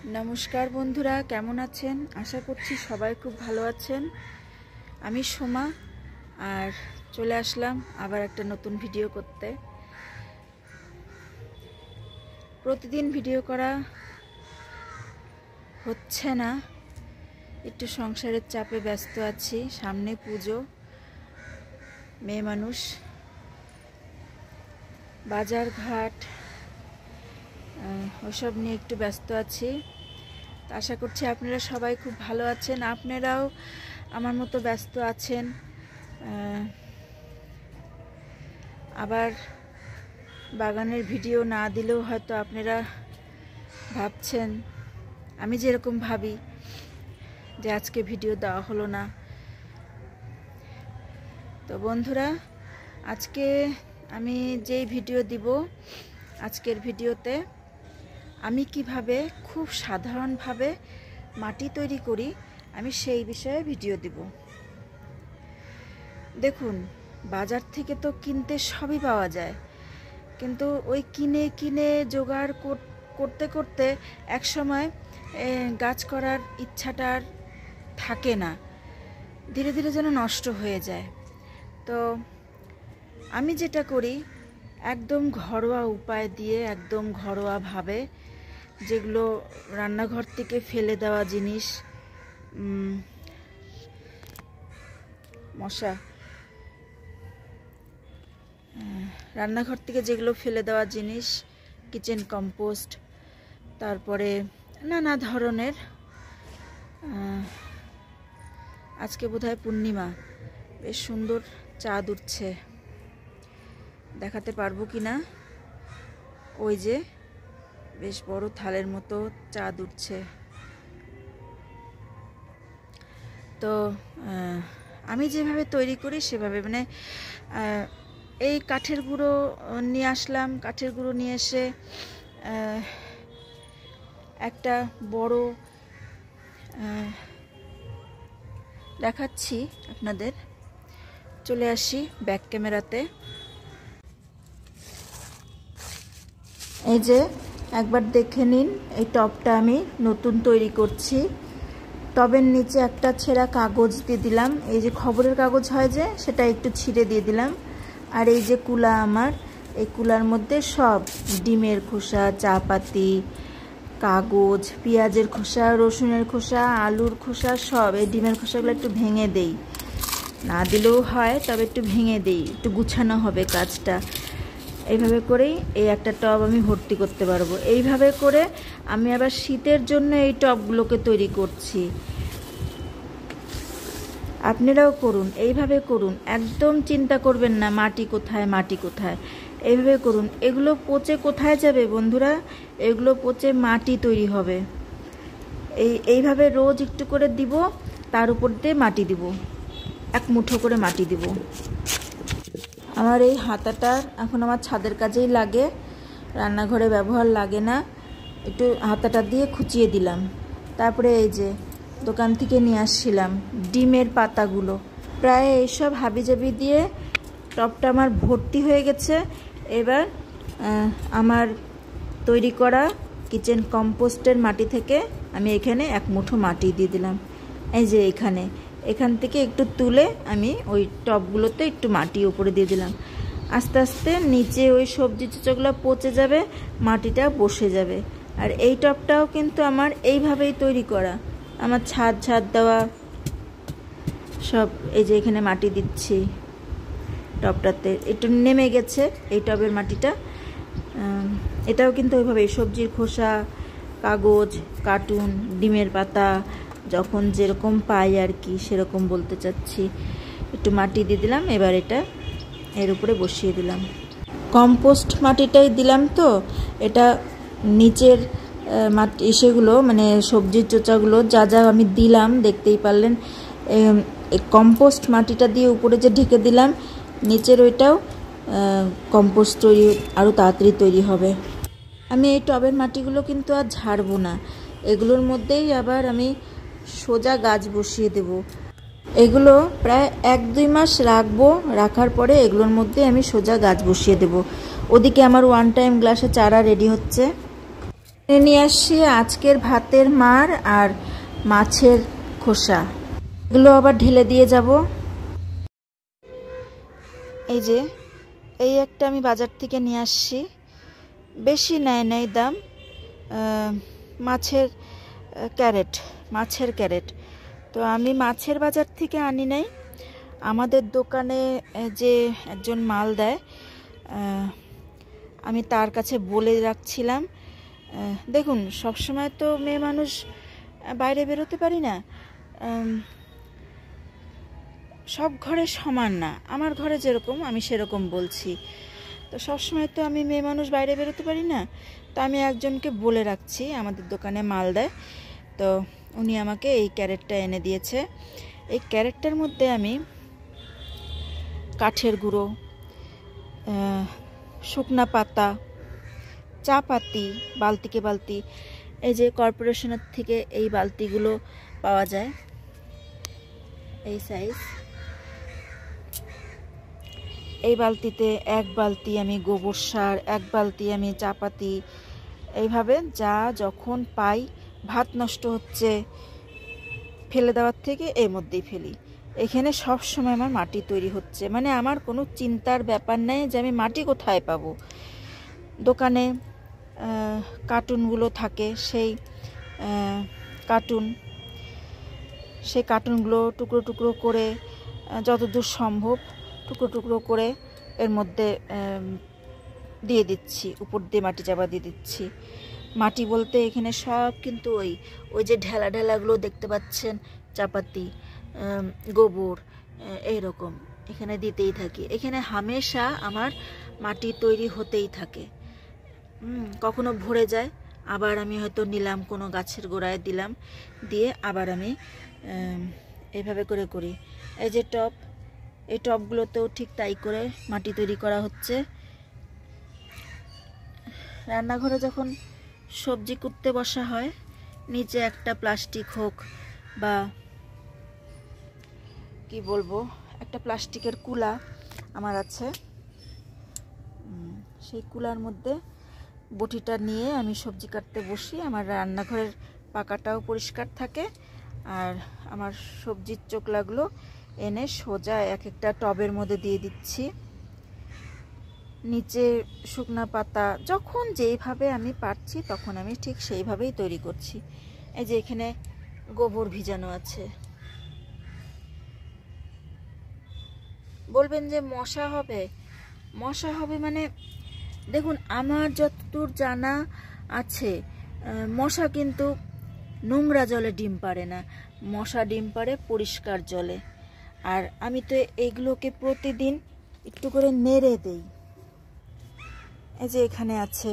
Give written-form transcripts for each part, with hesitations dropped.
नमस्कार बंधुरा केमन आছেন आशा करছি सबाई खूब भालो आছেন। आमी सोमा और चले आसलाम आबार एक नतून भिडियो करते। प्रतिदिन भिडियो करा होच्छे ना, एकटू संसारेर चापे व्यस्त आछि। सामने पुजो, मेये मानुष, बाजार घाट ओसब निये एकटू व्यस्त आछि। आशा करছি আপনারা সবাই খুব ভালো আছেন, আপনারাও আমার মতো ব্যস্ত আছেন। আবার বাগানের ভিডিও না দিলেও হয়তো আপনারা ভাবছেন আমি যেরকম ভাবি যে আজকে ভিডিও দেওয়া হলো না। তো বন্ধুরা, আজকে আমি যেই ভিডিও দিব, আজকের ভিডিওতে আমি কিভাবে খুব সাধারণভাবে মাটি তৈরি করি আমি সেই বিষয়ে ভিডিও দিব। দেখুন, বাজার থেকে তো কিনতে সবই পাওয়া যায়, কিন্তু ওই কিনে কিনে জোগাড় করতে করতে একসময় গাছ করার ইচ্ছাটার থাকে না, ধীরে ধীরে যেন নষ্ট হয়ে যায়। তো আমি যেটা করি, একদম ঘরোয়া উপায় দিয়ে, একদম ঘরোয়াভাবে, যেগুলো রান্নাঘর থেকে ফেলে দেওয়া জিনিস, মশা, রান্নাঘর থেকে যেগুলো ফেলে দেওয়া জিনিস, কিচেন কম্পোস্ট, তারপরে নানা ধরনের। আজকে বোধহয় পূর্ণিমা, বেশ সুন্দর চাঁদ উঠছে, দেখাতে পারবো কিনা। ওই যে বেশ বড় থালের মতো চাঁদ উঠছে। তো আমি যেভাবে তৈরি করি সেভাবে, মানে এই কাঠের গুঁড়ো নিয়ে আসলাম। কাঠের গুঁড়ো নিয়ে এসে একটা বড় দেখাচ্ছি আপনাদের। চলে আসি ব্যাক ক্যামেরাতে। এই যে একবার দেখে নিন, এই টবটা আমি নতুন তৈরি করছি। টবের নিচে একটা ছেঁড়া কাগজ দিয়ে দিলাম, এই যে খবরের কাগজ হয় যে, সেটা একটু ছিঁড়ে দিয়ে দিলাম। আর এই যে কুলা আমার, এই কুলার মধ্যে সব ডিমের খোসা, চা পাতি, কাগজ, পেঁয়াজের খোসা, রসুনের খোসা, আলুর খোসা, সব। এই ডিমের খোসাগুলো একটু ভেঙে দেই, না দিলেও হয়, তবে একটু ভেঙে দেই, একটু গুছানো হবে কাজটা। এইভাবে করেই এই একটা টব আমি ভর্তি করতে পারবো। এইভাবে করে আমি আবার শীতের জন্য এই টবগুলোকে তৈরি করছি। আপনারাও করুন, এইভাবে করুন, একদম চিন্তা করবেন না মাটি কোথায়, মাটি কোথায়। এইভাবে করুন। এগুলো পচে কোথায় যাবে বন্ধুরা? এগুলো পচে মাটি তৈরি হবে। এইভাবে রোজ একটু করে দিব, তার উপর দিয়ে মাটি দিব, এক মুঠো করে মাটি দিব। আমার এই হাতাটা এখন আমার ছাদের কাজেই লাগে, রান্নাঘরে ব্যবহার লাগে না। একটু হাতাটা দিয়ে খুঁচিয়ে দিলাম। তারপরে এই যে দোকান থেকে নিয়ে আসছিলাম ডিমের পাতাগুলো, প্রায় এইসব হাবিজাবি দিয়ে টবটা আমার ভর্তি হয়ে গেছে। এবার আমার তৈরি করা কিচেন কম্পোস্টের মাটি থেকে আমি এখানে এক মুঠো মাটি দিয়ে দিলাম। এই যে এখান থেকে একটু তুলে আমি ওই টবগুলোতে একটু মাটি উপরে দিয়ে দিলাম। আস্তে আস্তে নিচে ওই সবজি চোচাগুলো পচে যাবে, মাটিটা বসে যাবে। আর এই টবটাও কিন্তু আমার এইভাবেই তৈরি করা, আমার ছাদ দেওয়া সব। এই যে এখানে মাটি দিচ্ছি, টবটাতে একটু নেমে গেছে এই টবের মাটিটা। এটাও কিন্তু ওইভাবে সবজির খোসা, কাগজ, কার্টুন, ডিমের পাতা, যখন যেরকম পাই আর কি, সেরকম বলতে চাচ্ছি। একটু মাটি দিয়ে দিলাম, এবার এটা এর উপরে বসিয়ে দিলাম। কম্পোস্ট মাটিটাই দিলাম, তো এটা নিচের মাটি, সেগুলো মানে সবজির চোচাগুলো যা যা আমি দিলাম দেখতেই পারলেন। কম্পোস্ট মাটিটা দিয়ে উপরে যে ঢেকে দিলাম, নিচের ওইটাও কম্পোস্ট তৈরি আরও তাড়াতাড়ি তৈরি হবে। আমি এই টবের মাটিগুলো কিন্তু আর ঝাড়বো না, এগুলোর মধ্যেই আবার আমি সোজা গাছ বসিয়ে দেব। এগুলো প্রায় 1-2 মাস রাখবো, রাখার পরে এগুলোর মধ্যে আমি সোজা গাছ বসিয়ে দেব। ওদিকে আমার ওয়ান টাইম গ্লাসে চারা রেডি হচ্ছে। নিয়ে আসছি আজকের ভাতের মার আর মাছের খোসা, এগুলো আবার ঢেলে দিয়ে যাব। এই যে এই একটা আমি বাজার থেকে নিয়ে আসছি, বেশি নেয় নেই দাম, মাছের ক্যারেট। তো আমি মাছের বাজার থেকে আনি নাই, আমাদের দোকানে যে একজন মাল দেয় আমি তার কাছে বলে রাখছিলাম। দেখুন, সবসময় তো মেয়ে মানুষ বাইরে বেরোতে পারি না, সব ঘরে সমান না, আমার ঘরে যেরকম আমি সেরকম বলছি। তো সবসময় তো আমি মেয়ে মানুষ বাইরে বেরোতে পারি না, তো আমি একজনকে বলে রাখছি, আমাদের দোকানে মাল দেয়, তো উনি আমাকে এই ক্যারেটটা এনে দিয়েছে। এই ক্যারেটটার মধ্যে আমি কাঠের গুঁড়ো, শুকনা পাতা, চা পাতি, বালতিকে বালতি, এই যে কর্পোরেশনের থেকে এই বালতিগুলো পাওয়া যায় এই সাইজ, এই বালতিতে এক বালতি আমি গোবর সার, এক বালতি আমি চা পাতি, এইভাবে যা যখন পাই, ভাত নষ্ট হচ্ছে ফেলে দেওয়ার থেকে এর মধ্যেই ফেলি। এখানে সব সময় আমার মাটি তৈরি হচ্ছে, মানে আমার কোনো চিন্তার ব্যাপার নেই যে আমি মাটি কোথায় পাবো। দোকানে কার্টুনগুলো থাকে, সেই কার্টুনগুলো টুকরো টুকরো করে, যতদূর সম্ভব টুকরো টুকরো করে এর মধ্যে দিয়ে দিচ্ছি, উপর দিয়ে মাটি চাপা দিয়ে দিচ্ছি। মাটি বলতে এখানে সব কিন্তু ওই যে ঢেলা ঢেলাগুলো দেখতে পাচ্ছেন, চাপাতি, গোবর, এইরকম এখানে দিতেই থাকি। এখানে হামেশা আমার মাটি তৈরি হতেই থাকে। কখনো ভরে যায়, আবার আমি হয়তো নিলাম কোনো গাছের গোড়ায় দিলাম, দিয়ে আবার আমি এইভাবে করে করি। এই যে টব, এই টবগুলোতেও ঠিক তাই করে মাটি তৈরি করা হচ্ছে। রান্নাঘরে যখন সবজি কুটতে বসা হয়, নিচে একটা প্লাস্টিক হোক বা কি বলবো, একটা প্লাস্টিকের কুলা আমার আছে, সেই কুলার মধ্যে বটিটা নিয়ে আমি সবজি কাটতে বসি। আমার রান্নাঘরের পাকাটাও পরিষ্কার থাকে, আর আমার সবজির চোকলাগুলো এনে সোজা এক একটা টবের মধ্যে দিয়ে দিচ্ছি। নিচে শুকনা পাতা যখন যেইভাবে আমি পারছি তখন আমি ঠিক সেইভাবেই তৈরি করছি। এই যে এখানে গোবর ভিজানো আছে। বলবেন যে মশা হবে মানে দেখুন, আমার যতদূর জানা আছে, মশা কিন্তু নোংরা জলে ডিম পাড়ে না, মশা ডিম পাড়ে পরিষ্কার জলে। আর আমি তো এইগুলোকে প্রতিদিন একটু করে নেড়ে দেই। এই যে এখানে আছে,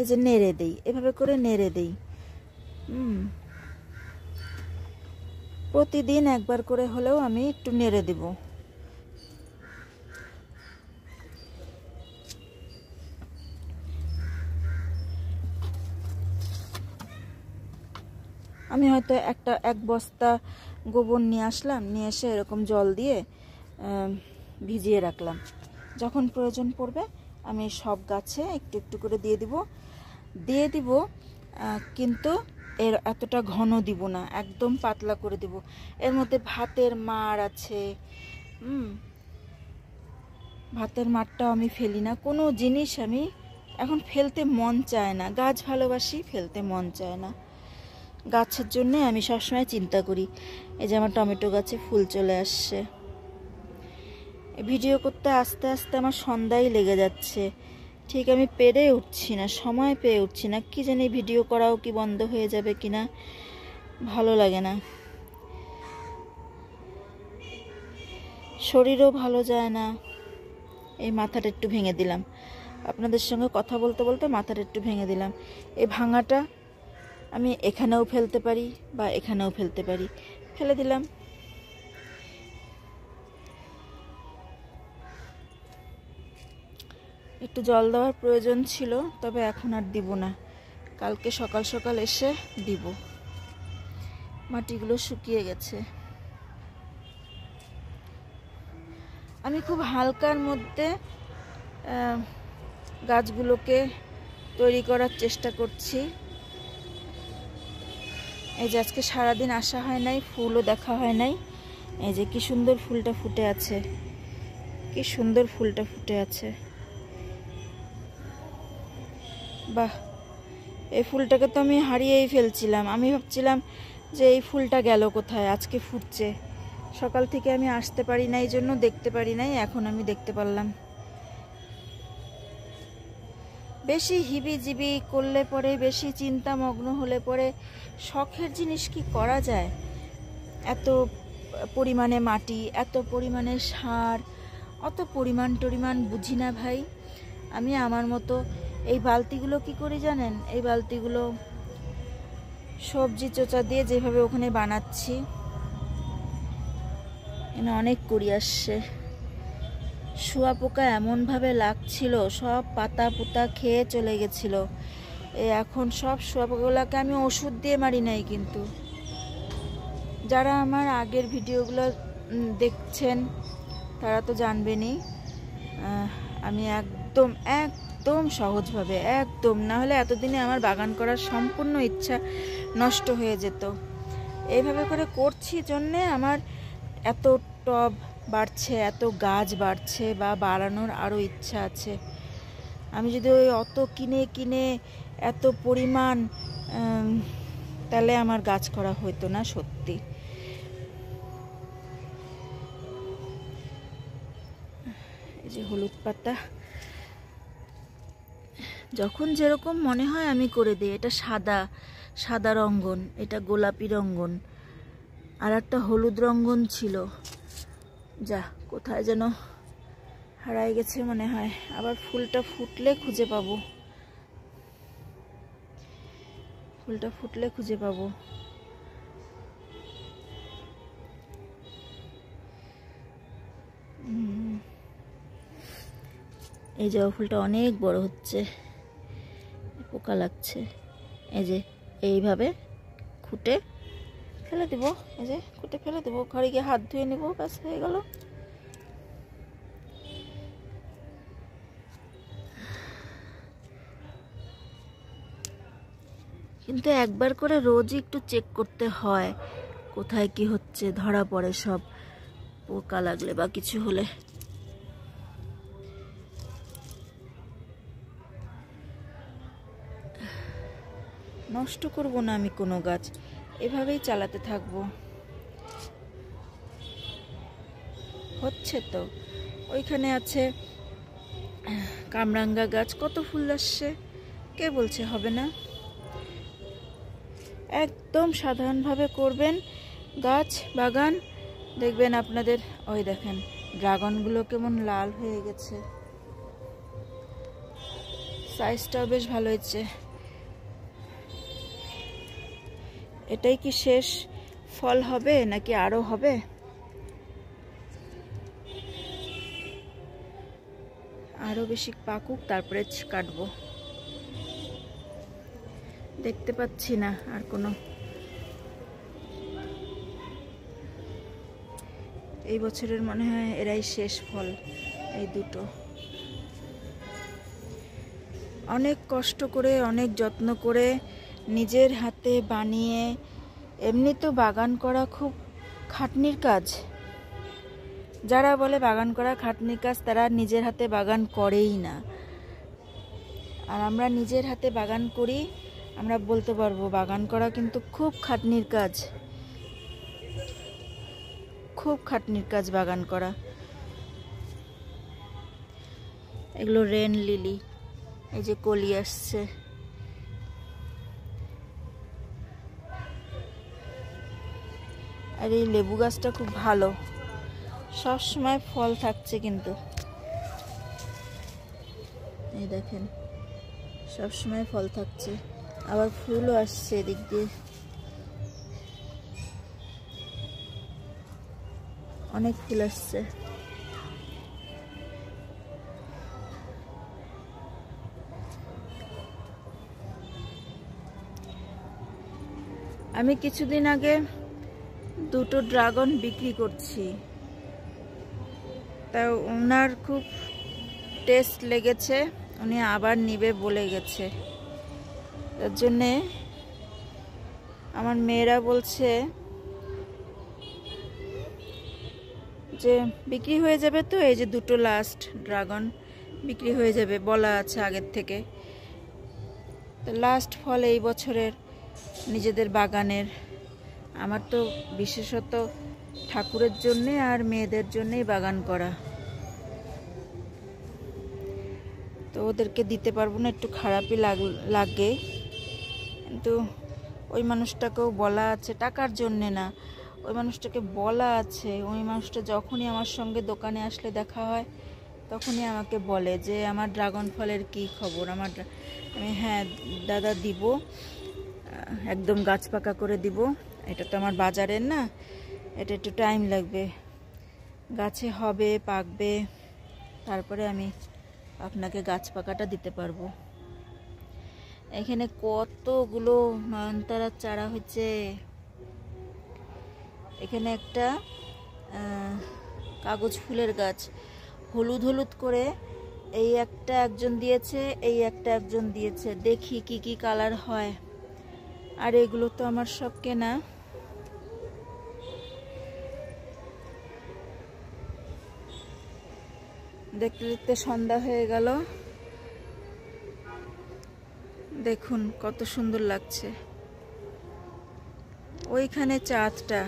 এই যে নেড়ে দেই, এভাবে করে নেড়ে দেই। প্রতিদিন একবার করে হলেও আমি একটু নেড়ে দেব। আমি হয়তো এক বস্তা গোবর নিয়ে আসলাম, নিয়ে এসে এরকম জল দিয়ে ভিজিয়ে রাখলাম, যখন প্রয়োজন পড়বে আমি সব গাছে একটু একটু করে দিয়ে দিব। কিন্তু এর এতটা ঘন দিব না, একদম পাতলা করে দিব। এর মধ্যে ভাতের মাড় আছে, ভাতের মাড়টাও আমি ফেলি না, কোনো জিনিস আমি এখন ফেলতে মন চায় না। গাছ ভালোবাসি, ফেলতে মন চায় না। গাছের জন্যে আমি সবসময় চিন্তা করি। এই যে আমার টমেটো গাছে ফুল চলে আসছে। ভিডিও করতে আস্তে আস্তে আমার সন্ধ্যাই লেগে যাচ্ছে, ঠিক আমি পেরে উঠছি না, সময় পেয়ে উঠছি না। কি জানি ভিডিও করাও কি বন্ধ হয়ে যাবে কিনা, ভালো লাগে না, শরীরও ভালো যায় না। এই মাথাটা একটু ভেঙে দিলাম, আপনাদের সঙ্গে কথা বলতে বলতে মাথাটা একটু ভেঙে দিলাম। এই ভাঙাটা আমি এখানেও ফেলতে পারি বা এখানেও ফেলতে পারি, ফেলে দিলাম। একটু জল দেওয়ার প্রয়োজন ছিল, তবে এখন আর দিব না, কালকে সকাল সকাল এসে দিব। মাটিগুলো শুকিয়ে গেছে। আমি খুব হালকার মধ্যে গাছগুলোকে তৈরি করার চেষ্টা করছি। এই যে আজকে সারাদিন আসা হয় নাই, ফুলও দেখা হয় নাই। এই যে কি সুন্দর ফুলটা ফুটে আছে, কি সুন্দর ফুলটা ফুটে আছে। বাহ, এই ফুলটাকে তো আমি হারিয়েই ফেলছিলাম। আমি ভাবছিলাম যে এই ফুলটা গেল কোথায়, আজকে ফুটছে। সকাল থেকে আমি আসতে পারি নাই, জন্য দেখতে পারি নাই, এখন আমি দেখতে পারলাম। বেশি হিবিজিবি করলে পরে, বেশি চিন্তামগ্ন হলে পরে শখের জিনিস কি করা যায়? এত পরিমাণে মাটি, এত পরিমাণে সার, অত পরিমাণ বুঝি না ভাই। আমি আমার মতো এই বালতিগুলো কি করি জানেন? এই বালতিগুলো সবজি চোচা দিয়ে যেভাবে ওখানে বানাচ্ছি, এখানে অনেক কুড়ি আসছে। শুঁয়াপোকা এমনভাবে লাগছিল, সব পাতা পুতা খেয়ে চলে গেছিল। এখন সব শুঁয়াপোকাগুলোকে আমি ওষুধ দিয়ে মারি নাই, কিন্তু যারা আমার আগের ভিডিওগুলো দেখছেন তারা তো জানবেনই। আমি একদম একদম সহজভাবে, একদম, না হলে এতদিনে আমার বাগান করার সম্পূর্ণ ইচ্ছা নষ্ট হয়ে যেত। এইভাবে করে করছি জন্যে আমার এত টব বাড়ছে, এত গাছ বাড়ছে, বা বাড়ানোর আরও ইচ্ছা আছে। আমি যদি ওই অত কিনে কিনে এত পরিমাণ, তাহলে আমার গাছ করা হইতো না সত্যি। এই যে হলুদ পাতা, যখন যেরকম মনে হয় আমি করে দিই। এটা সাদা সাদা রঙ্গন, এটা গোলাপি রঙ্গন, আর একটা হলুদ রঙ্গন ছিল, যা কোথায় যেন হারাই গেছে মনে হয়। আবার ফুলটা ফুটলে খুঁজে পাবো, ফুলটা ফুটলে খুঁজে পাবো। এই জবা ফুলটা অনেক বড় হচ্ছে, পোকা লাগছে। এই যে এইভাবে খুঁটে ফেলে দেবো, এই যে খুঁটে ফেলে দেবো, ঘরে গিয়ে হাত ধুয়ে নেবো, ব্যাস হয়ে গেল। কিন্তু একবার করে রোজই একটু চেক করতে হয় কোথায় কি হচ্ছে, ধরা পড়ে সব পোকা লাগলে বা কিছু হলে। নষ্ট করব না আমি কোনো গাছ, এভাবেই চালাতে থাকবো। হচ্ছে তো, ওইখানে আছে কামরাঙ্গা গাছ, কত ফুল আসছে, কে বলছে হবে না? একদম সাধারণভাবে করবেন গাছ বাগান, দেখবেন আপনাদের। ওই দেখেন ড্রাগনগুলো কেমন লাল হয়ে গেছে, সাইজটাও বেশ ভালো হয়েছে। এটাই কি শেষ ফল হবে নাকি আরো হবে? আরো বেশি পাকুক, তারপরে কাটবো। দেখতে পাচ্ছি না আর কোনো। এই বছরের মনে হয় এরাই শেষ ফল, এই দুটো। অনেক কষ্ট করে, অনেক যত্ন করে, নিজের হাতে বানিয়ে। এমনি তো বাগান করা খুব খাটনির কাজ। যারা বলে বাগান করা খাটনির কাজ, তারা নিজের হাতে বাগান করেই না। আর আমরা নিজের হাতে বাগান করি, আমরা বলতে পারবো বাগান করা কিন্তু খুব খাটনির কাজ, খুব খাটনির কাজ বাগান করা। এগুলো রেন লিলি, এই যে কলি আসছে। আর এই লেবু গাছটা খুব ভালো, সব সময় ফল থাকছে, কিন্তু এই দেখেন সব সময় ফল থাকছে, আবার ফুলও আসছে এদিক দিয়ে, অনেক ফুল আসছে। আমি কিছুদিন আগে দুটো ড্রাগন বিক্রি করছি, তা ওনার খুব টেস্ট লেগেছে, উনি আবার নিবে বলে গেছে। তার জন্যে আমার মেয়েরা বলছে যে বিক্রি হয়ে যাবে, তো এই যে দুটো লাস্ট ড্রাগন বিক্রি হয়ে যাবে বলা আছে আগের থেকে। তো লাস্ট ফল এই বছরের নিজেদের বাগানের। আমার তো বিশেষত ঠাকুরের জন্যে আর মেয়েদের জন্যেই বাগান করা, তো ওদেরকে দিতে পারবো না, একটু খারাপই লাগে। কিন্তু ওই মানুষটাকেও বলা আছে, টাকার জন্যে না, ওই মানুষটাকে বলা আছে। ওই মানুষটা যখনই আমার সঙ্গে দোকানে আসলে দেখা হয় তখনই আমাকে বলে যে আমার ড্রাগন ফলের কি খবর। আমি হ্যাঁ দাদা দিব, একদম গাছ পাকা করে দিব। এটা তো আমার বাজারের না, এটা একটু টাইম লাগবে, গাছে হবে পাকবে, তারপরে আমি আপনাকে গাছ পাকাটা দিতে পারবো। এখানে কতগুলো নয়নতারার চারা হচ্ছে। এখানে একটা কাগজ ফুলের গাছ হলুদ হলুদ করে, এই একটা একজন দিয়েছে, এই একটা একজন দিয়েছে। দেখি কি কি কালার হয়। আর এগুলো তো আমার সব কেনা। দেখতে দেখতে সন্ধ্যা হয়ে গেল। দেখুন কত সুন্দর লাগছে। ওইখানে চাঁদটা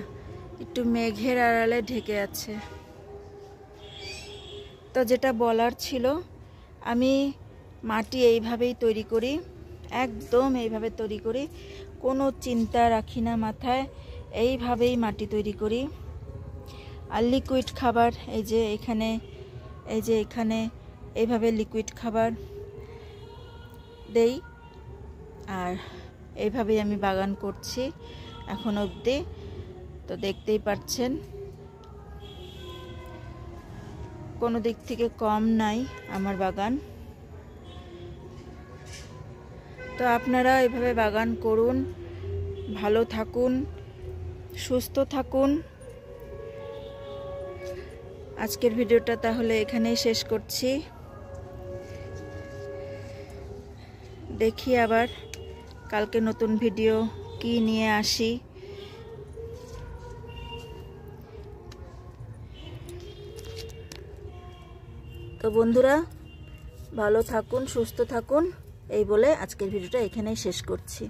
একটু মেঘের আড়ালে ঢেকে আছে। তো যেটা বলার ছিল, আমি মাটি এইভাবেই তৈরি করি, একদম এইভাবে তৈরি করি, কোনো চিন্তা রাখি না মাথায়, এইভাবেই মাটি তৈরি করি। আর লিকুইড খাবার এই যে এখানে, এই যে এখানে এইভাবে লিকুইড খাবার দেই। আর এইভাবেই আমি বাগান করছি এখন অবধি। তো দেখতেই পাচ্ছেন কোনো দিক থেকে কম নাই আমার বাগান। তো আপনারা এভাবে বাগান করুন, ভালো থাকুন, সুস্থ থাকুন। আজকের ভিডিওটা তাহলে এখানেই শেষ করছি। দেখি আবার কালকে নতুন ভিডিও কি নিয়ে আসি। তো বন্ধুরা ভালো থাকুন, সুস্থ থাকুন, এই বলে আজকের ভিডিওটা এখানেই শেষ করছি।